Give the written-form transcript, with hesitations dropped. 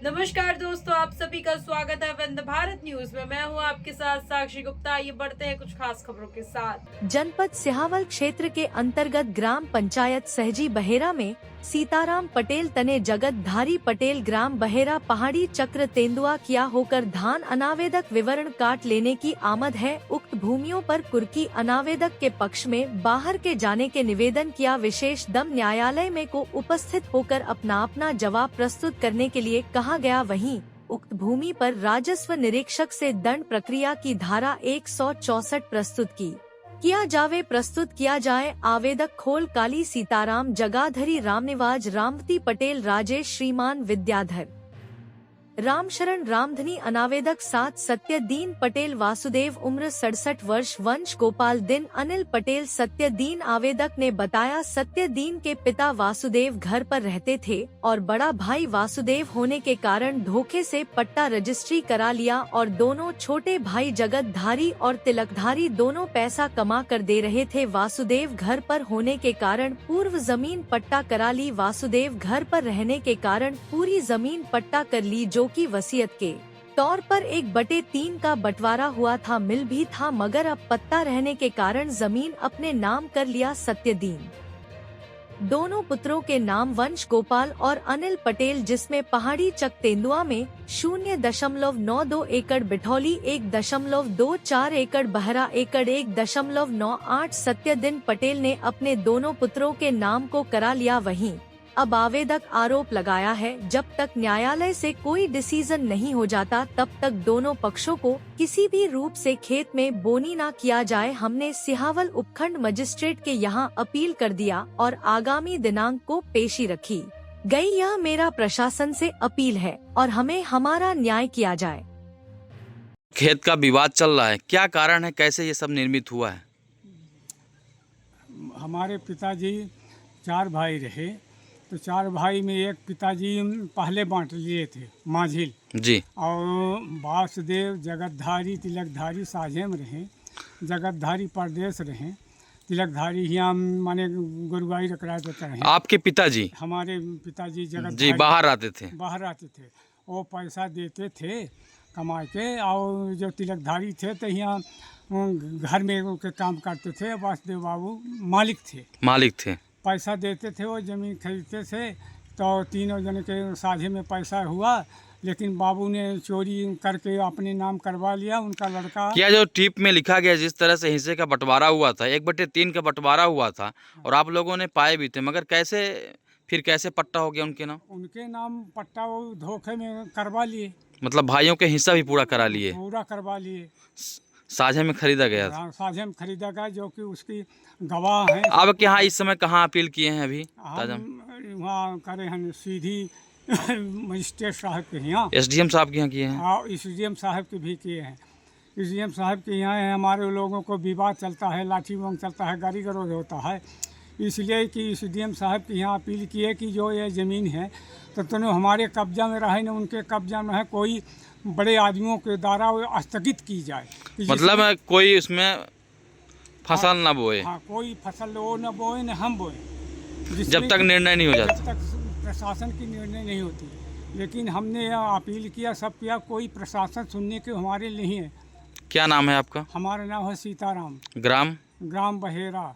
नमस्कार दोस्तों, आप सभी का स्वागत है वंदे भारत न्यूज में। मैं हूं आपके साथ साक्षी गुप्ता। ये बढ़ते हैं कुछ खास खबरों के साथ। जनपद सिहावल क्षेत्र के अंतर्गत ग्राम पंचायत सहजी बहेरा में सीताराम पटेल तने जगतधारी पटेल ग्राम बहेरा पहाड़ी चक्र तेंदुआ किया होकर धान अनावेदक विवरण काट लेने की आमद है। उक्त भूमियों पर कुर्की अनावेदक के पक्ष में बाहर के जाने के निवेदन किया। विशेष दम न्यायालय में को उपस्थित होकर अपना जवाब प्रस्तुत करने के लिए कहा गया। वहीं उक्त भूमि पर राजस्व निरीक्षक से दंड प्रक्रिया की धारा 164 प्रस्तुत किया जाए। आवेदक खोल काली सीताराम जगाधरी रामनिवाज रामवती पटेल राजेश श्रीमान विद्याधर रामशरण रामधनी अनावेदक 7 सत्यदीन पटेल वासुदेव उम्र 67 वर्ष वंश गोपाल दिन अनिल पटेल सत्यदीन। आवेदक ने बताया सत्यदीन के पिता वासुदेव घर पर रहते थे और बड़ा भाई वासुदेव होने के कारण धोखे से पट्टा रजिस्ट्री करा लिया और दोनों छोटे भाई जगतधारी और तिलकधारी दोनों पैसा कमा कर दे रहे थे। वासुदेव घर पर होने के कारण पूर्व जमीन पट्टा करा ली। वासुदेव घर पर रहने के कारण पूरी जमीन पट्टा कर ली जो की वसीयत के तौर पर 1/3 का बंटवारा हुआ था। मिल भी था मगर अब पत्ता रहने के कारण जमीन अपने नाम कर लिया। सत्यदीन दोनों पुत्रों के नाम वंश गोपाल और अनिल पटेल, जिसमें पहाड़ी चक तेंदुआ में 0.92 एकड़, बिठौली 1.24 एकड़, बहरा एकड़ 1.98। सत्यदीन पटेल ने अपने दोनों पुत्रों के नाम को करा लिया। वहीं अब आवेदक आरोप लगाया है जब तक न्यायालय से कोई डिसीजन नहीं हो जाता तब तक दोनों पक्षों को किसी भी रूप से खेत में बोनी न किया जाए। हमने सिहावल उपखंड मजिस्ट्रेट के यहाँ अपील कर दिया और आगामी दिनांक को पेशी रखी गई। यह मेरा प्रशासन से अपील है और हमें हमारा न्याय किया जाए। खेत का विवाद चल रहा है, क्या कारण है, कैसे ये सब निर्मित हुआ है? हमारे पिताजी 4 भाई रहे, तो 4 भाई में एक पिताजी पहले बांट लिए थे माझिल जी, और वासुदेव जगतधारी तिलकधारी साझे में रहे। जगतधारी परदेश रहे, तिलकधारी यहाँ माने गुरुवाई रकरात होता रहे। आपके पिताजी? हमारे पिताजी जगतधारी जी बाहर आते थे। वो पैसा देते थे कमा के, और जो तिलकधारी थे तो यहाँ घर में के काम करते थे। वासुदेव बाबू मालिक थे, पैसा देते थे, वो ज़मीन खरीदते थे। तो तीनों जन के साझे में पैसा हुआ, लेकिन बाबू ने चोरी करके अपने नाम करवा लिया। उनका लड़का क्या जो टिप में लिखा गया जिस तरह से हिस्से का बंटवारा हुआ था, 1/3 का बंटवारा हुआ था और आप लोगों ने पाए भी थे, मगर कैसे पट्टा हो गया उनके नाम? उनके नाम पट्टा वो धोखे में करवा लिए, मतलब भाइयों के हिस्सा भी पूरा करवा लिए, साझे में खरीदा गया था। साझे में खरीदा गया, जो कि उसकी गवाह है। आप यहाँ इस समय कहाँ अपील किए हैं अभी? वहाँ करे हैं सीधी मजिस्ट्रेट साहब के यहाँ, SDM साहब के यहाँ किए हैं। हाँ, SDM साहब के भी किए हैं। SDM साहब के यहाँ है। हमारे लोगों को विवाद चलता है, लाठी वंग चलता है, गाली गलौज होता है, इसलिए कि SDM साहब के यहाँ अपील किए कि जो ये ज़मीन है तो दोनों हमारे कब्जा में रहे, न उनके कब्जा में है। कोई बड़े आदमियों के द्वारा वो स्थगित की जाए, मतलब कोई उसमें फसल न बोए। हाँ, कोई फसल वो न बोए न हम बोए, जब तक निर्णय नहीं हो जाता, जब तक प्रशासन की निर्णय नहीं होती। लेकिन हमने यह अपील किया, सब किया, कोई प्रशासन सुनने के हमारे नहीं है। क्या नाम है आपका? हमारा नाम है सीताराम, ग्राम ग्राम बहेरा।